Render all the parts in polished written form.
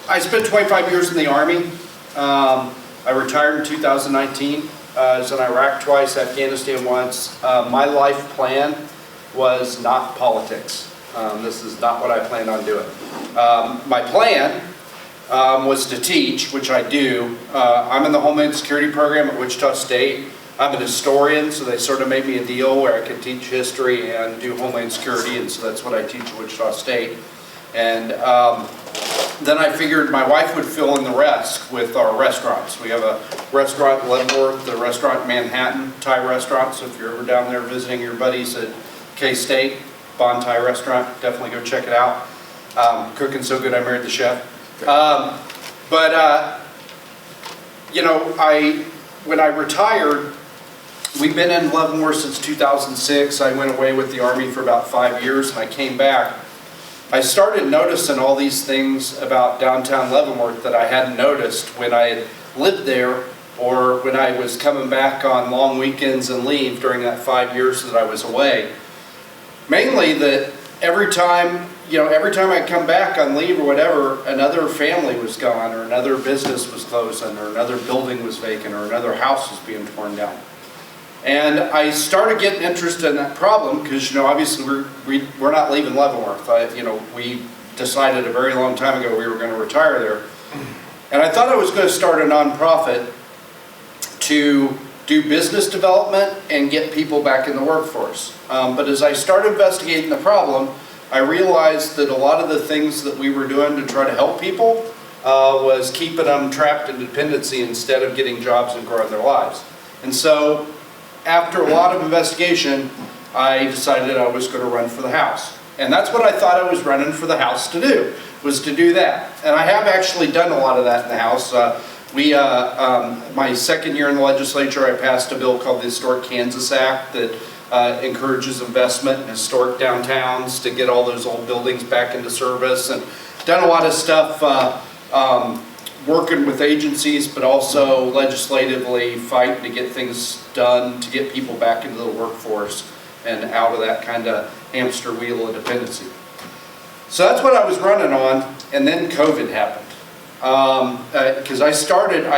I spent 25 years in the Army. I retired in 2019. I was in Iraq twice, Afghanistan once. My life plan was not politics. This is not what I planned on doing. My plan was to teach, which I do. I'm in the Homeland Security program at Wichita State. I'm an historian, so they sort of made me a deal where I could teach history and do Homeland Security, and so that's what I teach at Wichita State. And then I figured my wife would fill in the rest with our restaurants. We have a restaurant in Leavenworth, the restaurant in Manhattan, Thai restaurant, so if you're ever down there visiting your buddies at K-State, Bon Thai restaurant, definitely go check it out. Cooking so good I married the chef. You know, when I retired, we've been in Leavenworth since 2006. I went away with the Army for about 5 years, and I came back. I started noticing all these things about downtown Leavenworth that I hadn't noticed when I had lived there or when I was coming back on long weekends and leave during that 5 years that I was away. Mainly that every time I come back on leave or whatever, another family was gone, or another business was closing, or another building was vacant, or another house was being torn down. And I started getting interested in that problem because, you know, obviously we're not leaving Leavenworth. We decided a very long time ago we were going to retire there. And I thought I was going to start a nonprofit to do business development and get people back in the workforce. But as I started investigating the problem, I realized that a lot of the things that we were doing to try to help people was keeping them trapped in dependency instead of getting jobs and growing their lives. And so, after a lot of investigation, I decided I was going to run for the House. And that's what I thought I was running for the House to do, was to do that. And I have actually done a lot of that in the House. My second year in the legislature, I passed a bill called the Historic Kansas Act that encourages investment in historic downtowns to get all those old buildings back into service, and done a lot of stuff working with agencies, but also legislatively fighting to get things done to get people back into the workforce and out of that kind of hamster wheel of dependency. So that's what I was running on, and then COVID happened. Because I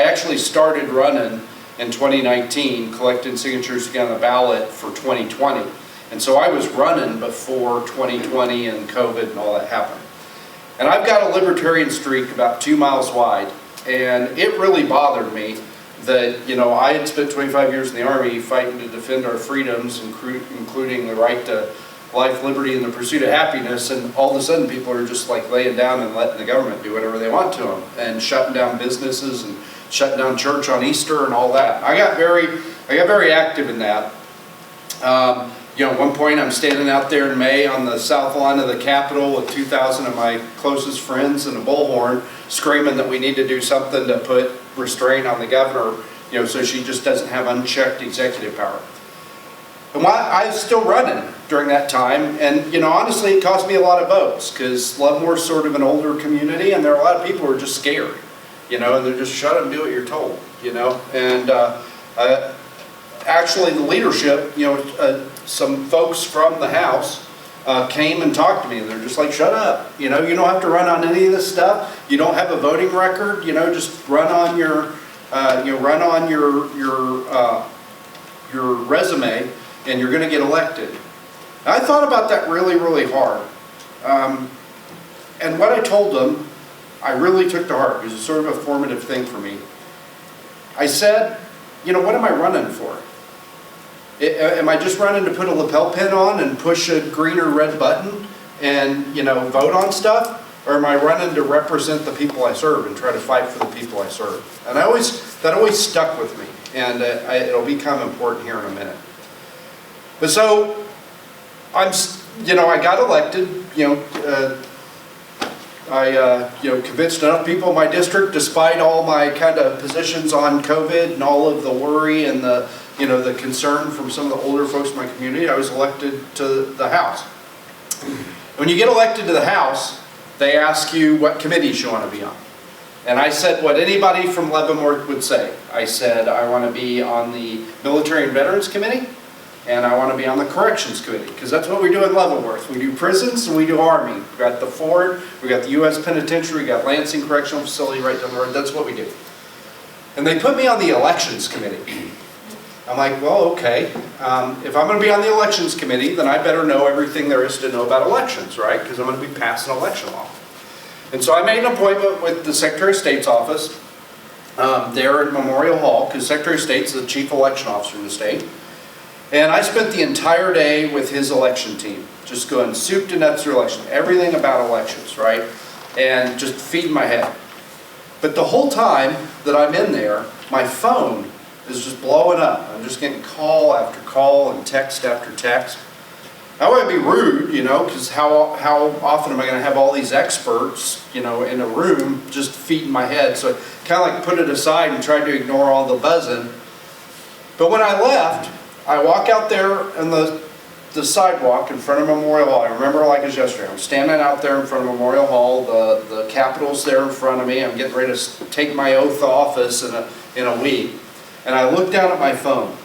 actually started running in 2019, collecting signatures to get on the ballot for 2020. And so I was running before 2020 and COVID and all that happened. And I've got a libertarian streak about 2 miles wide, and it really bothered me that, you know, I had spent 25 years in the Army fighting to defend our freedoms, including the right to life, liberty, and the pursuit of happiness, and all of a sudden people are just like laying down and letting the government do whatever they want to them, and shutting down businesses and shutting down church on Easter and all that. I got very active in that. You know, at one point I'm standing out there in May on the south lawn of the Capitol with 2,000 of my closest friends and a bullhorn, screaming that we need to do something to put restraint on the governor, you know, so she just doesn't have unchecked executive power. And I was still running during that time, and, you know, honestly it cost me a lot of votes because Leavenworth's sort of an older community, and there are a lot of people who are just scared, you know, and they're just shut up and do what you're told, you know. And actually the leadership, you know, some folks from the House came and talked to me, and they're just like, shut up, you know, you don't have to run on any of this stuff, you don't have a voting record, you know, just run on your your resume and you're going to get elected. And I thought about that really, really hard. And what I told them, I really took to heart. It was sort of a formative thing for me. I said, you know, what am I running for? Am I just running to put a lapel pin on and push a green or red button and, you know, vote on stuff? Or am I running to represent the people I serve and try to fight for the people I serve? And that always stuck with me, and it'll become important here in a minute. But so, I got elected, I convinced enough people in my district, despite all my kind of positions on COVID and all of the worry and the concern from some of the older folks in my community, I was elected to the House. When you get elected to the House, they ask you what committees you want to be on. And I said what anybody from Leavenworth would say. I said I want to be on the Military and Veterans Committee, and I want to be on the corrections committee, because that's what we do in Leavenworth. We do prisons and we do Army. We've got the Ford, we've got the U.S. Penitentiary, we've got Lansing Correctional Facility right down the road. That's what we do. And they put me on the elections committee. I'm like, well, okay, if I'm going to be on the elections committee, then I better know everything there is to know about elections, right? Because I'm going to be passing election law. And so I made an appointment with the Secretary of State's office there at Memorial Hall, because Secretary of State's the chief election officer in the state. And I spent the entire day with his election team, just going soup to nuts through election, everything about elections, right? And just feeding my head. But the whole time that I'm in there, my phone is just blowing up. I'm just getting call after call and text after text. I want to be rude, you know, because how often am I going to have all these experts, you know, in a room just feeding my head? So I kind of like put it aside and tried to ignore all the buzzing. But when I left, I walk out there on the sidewalk in front of Memorial Hall. I remember like it was yesterday. I'm standing out there in front of Memorial Hall. The Capitol's there in front of me. I'm getting ready to take my oath of office in a week. And I looked down at my phone.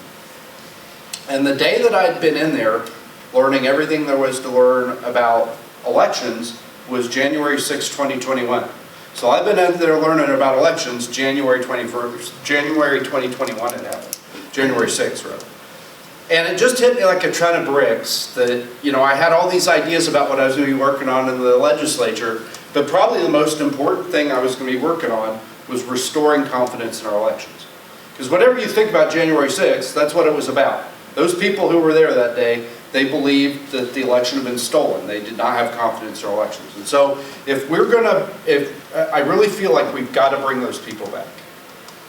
And the day that I'd been in there learning everything there was to learn about elections was January 6, 2021. So I've been in there learning about elections January 21st, January 2021 it happened. January 6th, rather. And it just hit me like a ton of bricks that, you know, I had all these ideas about what I was going to be working on in the legislature, but probably the most important thing I was going to be working on was restoring confidence in our elections. Because whatever you think about January 6th, that's what it was about. Those people who were there that day, they believed that the election had been stolen. They did not have confidence in our elections. And so if I really feel like we've got to bring those people back.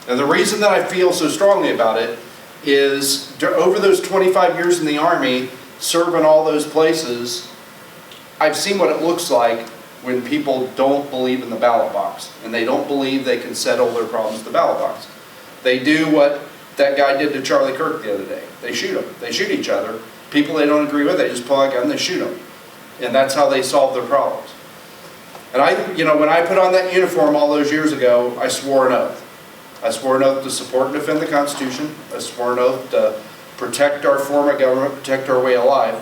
And the reason that I feel so strongly about it is over those 25 years in the Army, serving all those places, I've seen what it looks like when people don't believe in the ballot box and they don't believe they can settle their problems in the ballot box. They do what that guy did to Charlie Kirk the other day. They shoot them. They shoot each other. People they don't agree with, they just pull out a gun and they shoot them. And that's how they solve their problems. And when I put on that uniform all those years ago, I swore an oath. I swore an oath to support and defend the Constitution. I swore an oath to protect our form of government, protect our way of life.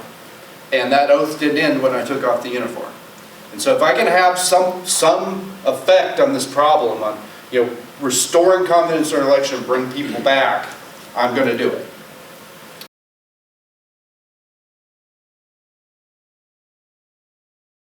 And that oath didn't end when I took off the uniform. And so if I can have some effect on this problem, on restoring confidence in our election, bring people back, I'm going to do it.